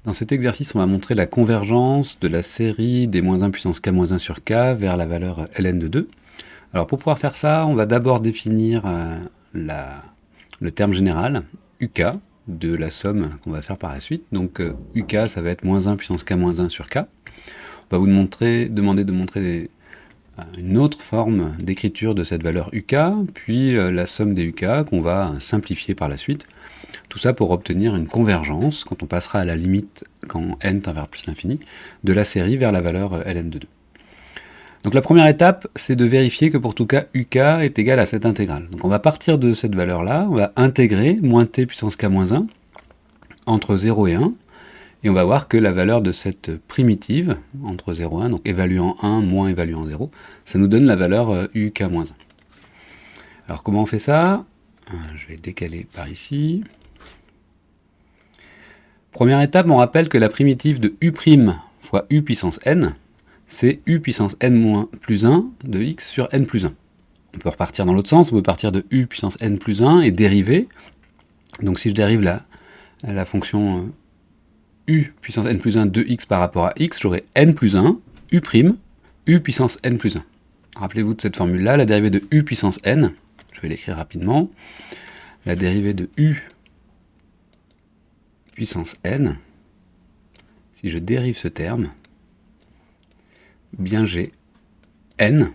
Dans cet exercice, on va montrer la convergence de la série des moins 1 puissance k moins 1 sur k vers la valeur ln de 2. Alors pour pouvoir faire ça, on va d'abord définir le terme général, uk, de la somme qu'on va faire par la suite. Donc uk, ça va être moins 1 puissance k moins 1 sur k. On va vous demander de montrer une autre forme d'écriture de cette valeur uk, puis la somme des uk qu'on va simplifier par la suite. Tout ça pour obtenir une convergence, quand on passera à la limite, quand n tend vers plus l'infini, de la série vers la valeur ln de 2. Donc la première étape, c'est de vérifier que pour tout cas, uk est égal à cette intégrale. Donc on va partir de cette valeur-là, on va intégrer moins t puissance k moins 1 entre 0 et 1, et on va voir que la valeur de cette primitive, entre 0 et 1, donc évaluant 1 moins évaluant 0, ça nous donne la valeur uk moins 1. Alors comment on fait ça ? Je vais décaler par ici. Première étape, on rappelle que la primitive de u' fois u puissance n, c'est u puissance n moins plus 1 de x sur n plus 1. On peut repartir dans l'autre sens, on peut partir de u puissance n plus 1 et dériver. Donc si je dérive la fonction u puissance n plus 1 de x par rapport à x, j'aurai n plus 1, u' puissance n plus 1. Rappelez-vous de cette formule-là, la dérivée de u puissance n, je vais l'écrire rapidement, la dérivée de u puissance n, si je dérive ce terme, bien j'ai n,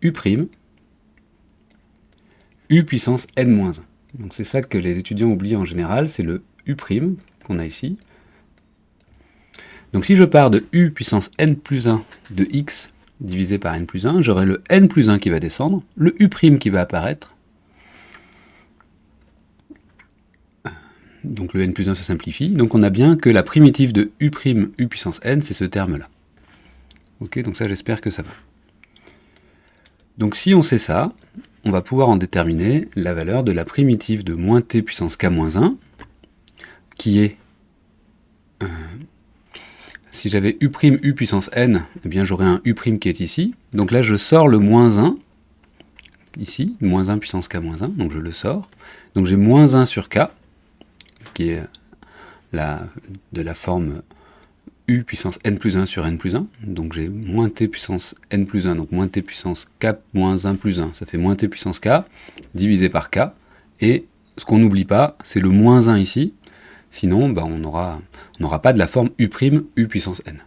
u', u puissance n moins 1. Donc c'est ça que les étudiants oublient en général, c'est le u' qu'on a ici. Donc si je pars de u puissance n plus 1 de x divisé par n plus 1, j'aurai le n plus 1 qui va descendre, le u' qui va apparaître. Donc le n plus 1 se simplifie, donc on a bien que la primitive de u' u puissance n, c'est ce terme-là. Ok, donc ça j'espère que ça va. Donc si on sait ça, on va pouvoir en déterminer la valeur de la primitive de moins t puissance k moins 1, qui est, si j'avais u' u puissance n, eh bien j'aurais un u' qui est ici. Donc là je sors le moins 1, ici, moins 1 puissance k moins 1, donc je le sors. Donc j'ai moins 1 sur k, qui est de la forme u puissance n plus 1 sur n plus 1, donc j'ai moins t puissance n plus 1, donc moins t puissance k moins 1 plus 1, ça fait moins t puissance k, divisé par k, et ce qu'on n'oublie pas, c'est le moins 1 ici, sinon on n'aura pas de la forme u' u puissance n.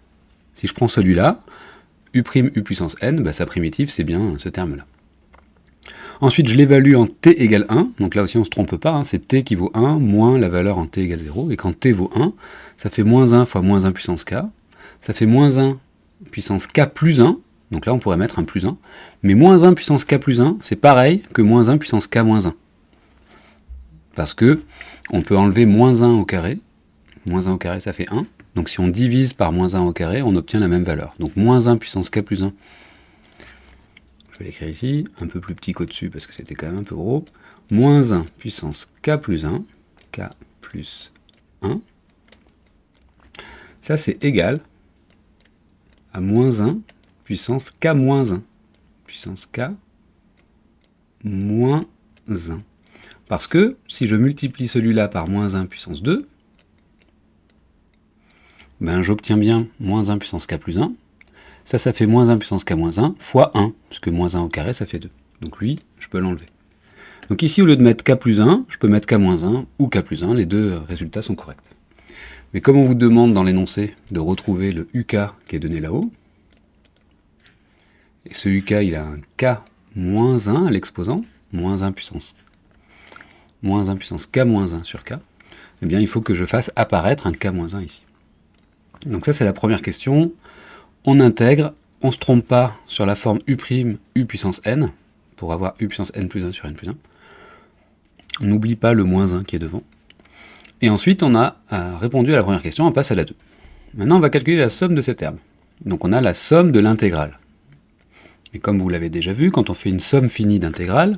Si je prends celui-là, u' u puissance n, sa primitive c'est bien ce terme-là. Ensuite, je l'évalue en t égale 1, donc là aussi on ne se trompe pas, c'est t qui vaut 1 moins la valeur en t égale 0, et quand t vaut 1, ça fait moins 1 fois moins 1 puissance k, ça fait moins 1 puissance k plus 1, donc là on pourrait mettre un plus 1, mais moins 1 puissance k plus 1, c'est pareil que moins 1 puissance k moins 1. Parce que on peut enlever moins 1 au carré ça fait 1, donc si on divise par moins 1 au carré, on obtient la même valeur. Donc moins 1 puissance k plus 1, je vais l'écrire ici, un peu plus petit qu'au-dessus parce que c'était quand même un peu gros, moins 1 puissance k plus 1, k plus 1, ça c'est égal à moins 1 puissance k moins 1, puissance k moins 1. Parce que si je multiplie celui-là par moins 1 puissance 2, j'obtiens bien moins 1 puissance k plus 1. Ça fait moins 1 puissance k moins 1 fois 1, puisque moins 1 au carré, ça fait 2. Donc lui, je peux l'enlever. Donc ici, au lieu de mettre k plus 1, je peux mettre k moins 1 ou k plus 1, les deux résultats sont corrects. Mais comme on vous demande dans l'énoncé de retrouver le uk qui est donné là-haut, et ce uk, il a un k moins 1 à l'exposant, moins 1 puissance k moins 1 sur k, eh bien il faut que je fasse apparaître un k moins 1 ici. Donc ça c'est la première question, on intègre, on ne se trompe pas sur la forme u' u puissance n, pour avoir u puissance n plus 1 sur n plus 1, on n'oublie pas le moins 1 qui est devant, et ensuite on a répondu à la première question, on passe à la 2. Maintenant on va calculer la somme de ces termes, donc on a la somme de l'intégrale. Et comme vous l'avez déjà vu, quand on fait une somme finie d'intégrales,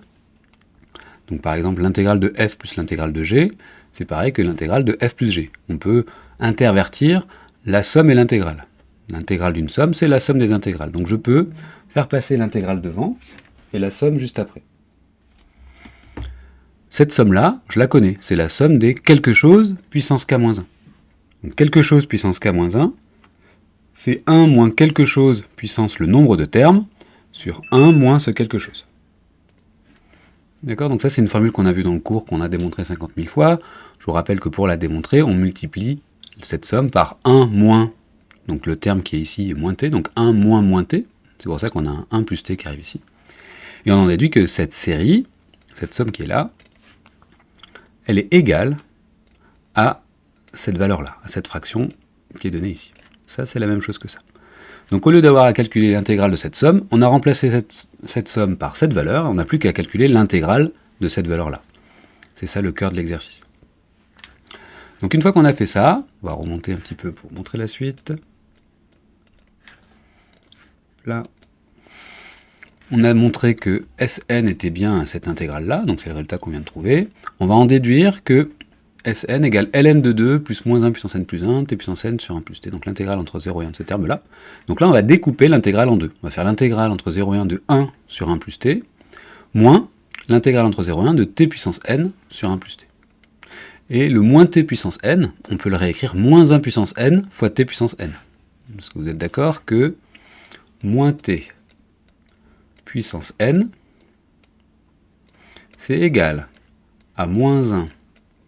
donc par exemple l'intégrale de f plus l'intégrale de g, c'est pareil que l'intégrale de f plus g. On peut intervertir la somme et l'intégrale. L'intégrale d'une somme, c'est la somme des intégrales. Donc je peux faire passer l'intégrale devant et la somme juste après. Cette somme-là, je la connais, c'est la somme des quelque chose puissance k-1. Donc quelque chose puissance k moins 1, c'est 1 moins quelque chose puissance le nombre de termes sur 1 moins ce quelque chose. D'accord? Donc ça, c'est une formule qu'on a vue dans le cours, qu'on a démontré 50 000 fois. Je vous rappelle que pour la démontrer, on multiplie cette somme par 1 moins, donc le terme qui est ici est moins t, donc 1 moins t. C'est pour ça qu'on a un 1 plus t qui arrive ici. Et on en déduit que cette série, cette somme qui est là, elle est égale à cette valeur-là, à cette fraction qui est donnée ici. Ça, c'est la même chose que ça. Donc au lieu d'avoir à calculer l'intégrale de cette somme, on a remplacé cette somme par cette valeur, on n'a plus qu'à calculer l'intégrale de cette valeur-là. C'est ça le cœur de l'exercice. Donc une fois qu'on a fait ça, on va remonter un petit peu pour montrer la suite. Là, on a montré que Sn était bien cette intégrale-là, donc c'est le résultat qu'on vient de trouver. On va en déduire que Sn égale ln de 2 plus moins 1 puissance n plus 1, t puissance n sur 1 plus t, donc l'intégrale entre 0 et 1 de ce terme-là. Donc là, on va découper l'intégrale en deux. On va faire l'intégrale entre 0 et 1 de 1 sur 1 plus t, moins l'intégrale entre 0 et 1 de t puissance n sur 1 plus t. Et le moins t puissance n, on peut le réécrire moins 1 puissance n fois t puissance n. Parce que vous êtes d'accord que moins t puissance n, c'est égal à moins 1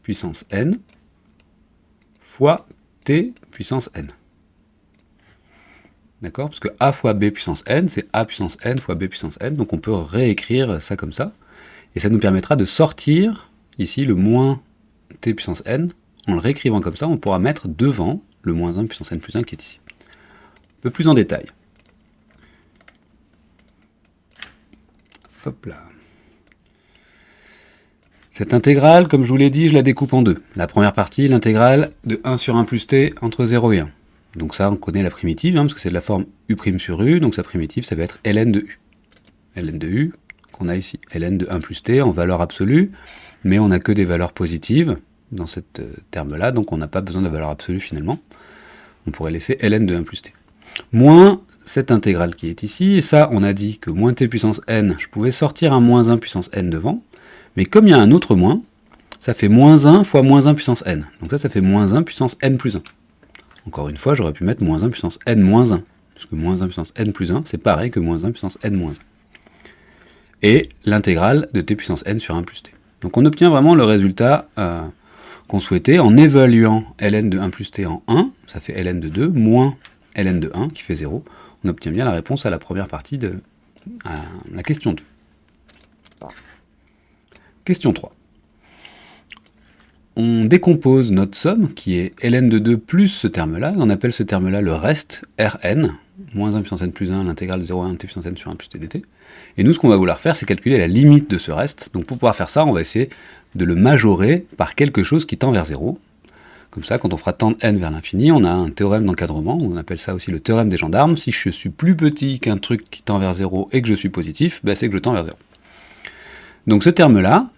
puissance n fois t puissance n. D'accord? Parce que a fois b puissance n, c'est a puissance n fois b puissance n. Donc on peut réécrire ça comme ça. Et ça nous permettra de sortir ici le moins t puissance n. En le réécrivant comme ça, on pourra mettre devant le moins 1 puissance n plus 1 qui est ici. Un peu plus en détail. Hop là. Cette intégrale, comme je vous l'ai dit, je la découpe en deux. La première partie, l'intégrale de 1 sur 1 plus t entre 0 et 1. Donc ça, on connaît la primitive, parce que c'est de la forme u' sur u, donc sa primitive, ça va être ln de u. Ln de u, qu'on a ici. Ln de 1 plus t en valeur absolue, mais on n'a que des valeurs positives dans ce terme-là, donc on n'a pas besoin de valeur absolue finalement. On pourrait laisser ln de 1 plus t. Moins cette intégrale qui est ici, et ça, on a dit que moins t puissance n, je pouvais sortir un moins 1 puissance n devant, mais comme il y a un autre moins, ça fait moins 1 fois moins 1 puissance n. Donc ça fait moins 1 puissance n plus 1. Encore une fois, j'aurais pu mettre moins 1 puissance n moins 1, puisque moins 1 puissance n plus 1, c'est pareil que moins 1 puissance n moins 1. Et l'intégrale de t puissance n sur 1 plus t. Donc on obtient vraiment le résultat qu'on souhaitait en évaluant ln de 1 plus t en 1, ça fait ln de 2, moins ln de 1, qui fait 0. On obtient bien la réponse à la première partie de la question 2. Question 3. On décompose notre somme, qui est ln de 2 plus ce terme-là, et on appelle ce terme-là le reste, Rn, moins 1 puissance n plus 1, l'intégrale de 0 à 1 t puissance n sur 1 plus t dt. Et nous, ce qu'on va vouloir faire, c'est calculer la limite de ce reste. Donc pour pouvoir faire ça, on va essayer de le majorer par quelque chose qui tend vers 0. Comme ça, quand on fera tendre n vers l'infini, on a un théorème d'encadrement, on appelle ça aussi le théorème des gendarmes. Si je suis plus petit qu'un truc qui tend vers 0 et que je suis positif, ben c'est que je tends vers 0. Donc ce terme-là,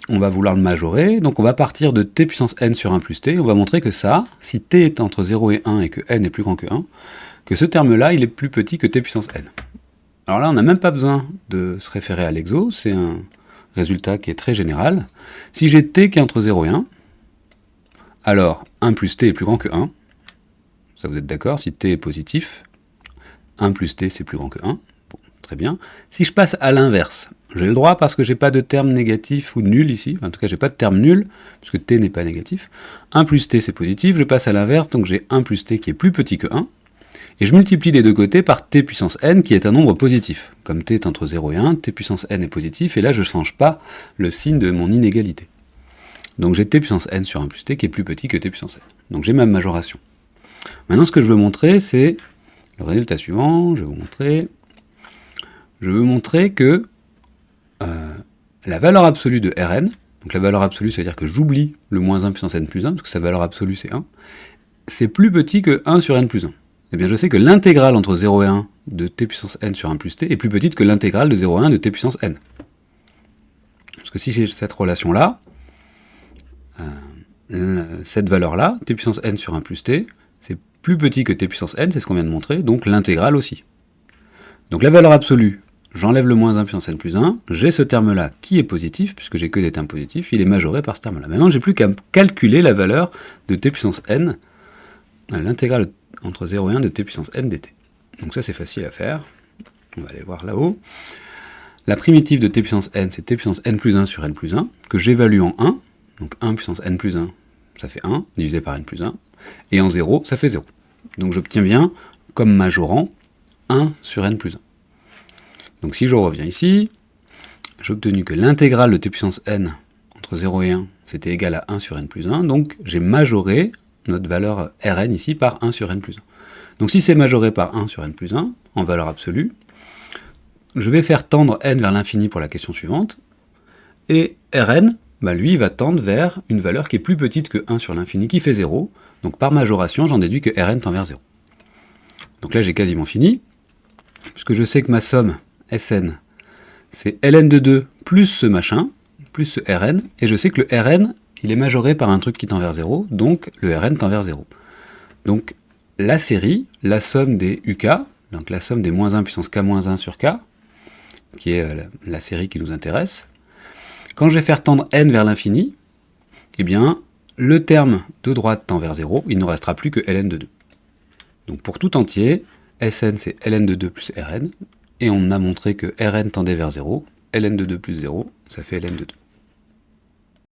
on va vouloir le majorer, donc on va partir de t puissance n sur 1 plus t, on va montrer que ça, si t est entre 0 et 1 et que n est plus grand que 1, que ce terme-là, il est plus petit que t puissance n. Alors là, on n'a même pas besoin de se référer à l'exo, c'est un résultat qui est très général. Si j'ai t qui est entre 0 et 1, alors 1 plus t est plus grand que 1, ça vous êtes d'accord, si t est positif, 1 plus t c'est plus grand que 1, bon, très bien. Si je passe à l'inverse, j'ai le droit parce que j'ai pas de terme négatif ou nul ici, en tout cas j'ai pas de terme nul, puisque t n'est pas négatif. 1 plus t c'est positif, je passe à l'inverse, donc j'ai 1 plus t qui est plus petit que 1, et je multiplie des deux côtés par t puissance n qui est un nombre positif. Comme t est entre 0 et 1, t puissance n est positif, et là je ne change pas le signe de mon inégalité. Donc j'ai t puissance n sur 1 plus t qui est plus petit que t puissance n. Donc j'ai ma majoration. Maintenant ce que je veux montrer, c'est le résultat suivant, je veux montrer que la valeur absolue de Rn, donc la valeur absolue, c'est-à-dire que j'oublie le moins 1 puissance n plus 1, parce que sa valeur absolue c'est 1, c'est plus petit que 1 sur n plus 1. Eh bien je sais que l'intégrale entre 0 et 1 de t puissance n sur 1 plus t est plus petite que l'intégrale de 0 et 1 de t puissance n. Parce que si j'ai cette relation-là, cette valeur-là, t puissance n sur 1 plus t, c'est plus petit que t puissance n, c'est ce qu'on vient de montrer, donc l'intégrale aussi. Donc la valeur absolue j'enlève le moins 1 puissance n plus 1, j'ai ce terme-là qui est positif, puisque j'ai que des termes positifs, il est majoré par ce terme-là. Maintenant, j'ai plus qu'à calculer la valeur de t puissance n, l'intégrale entre 0 et 1 de t puissance n dt. Donc ça, c'est facile à faire. On va aller voir là-haut. La primitive de t puissance n, c'est t puissance n plus 1 sur n plus 1, que j'évalue en 1. Donc 1 puissance n plus 1, ça fait 1, divisé par n plus 1. Et en 0, ça fait 0. Donc j'obtiens bien, comme majorant, 1 sur n plus 1. Donc si je reviens ici, j'ai obtenu que l'intégrale de t puissance n entre 0 et 1, c'était égal à 1 sur n plus 1. Donc j'ai majoré notre valeur Rn ici par 1 sur n plus 1. Donc si c'est majoré par 1 sur n plus 1, en valeur absolue, je vais faire tendre n vers l'infini pour la question suivante, et Rn, lui, va tendre vers une valeur qui est plus petite que 1 sur l'infini, qui fait 0. Donc par majoration, j'en déduis que Rn tend vers 0. Donc là, j'ai quasiment fini, puisque je sais que ma somme Sn, c'est ln de 2 plus ce machin, plus ce Rn, et je sais que le Rn, il est majoré par un truc qui tend vers 0, donc le Rn tend vers 0. Donc la série, la somme des UK, donc la somme des moins 1 puissance k-1 sur k, qui est la série qui nous intéresse, quand je vais faire tendre n vers l'infini, eh bien, le terme de droite tend vers 0, il ne restera plus que ln de 2. Donc pour tout entier, Sn c'est ln de 2 plus Rn, et on a montré que Rn tendait vers 0, ln de 2 plus 0, ça fait ln de 2.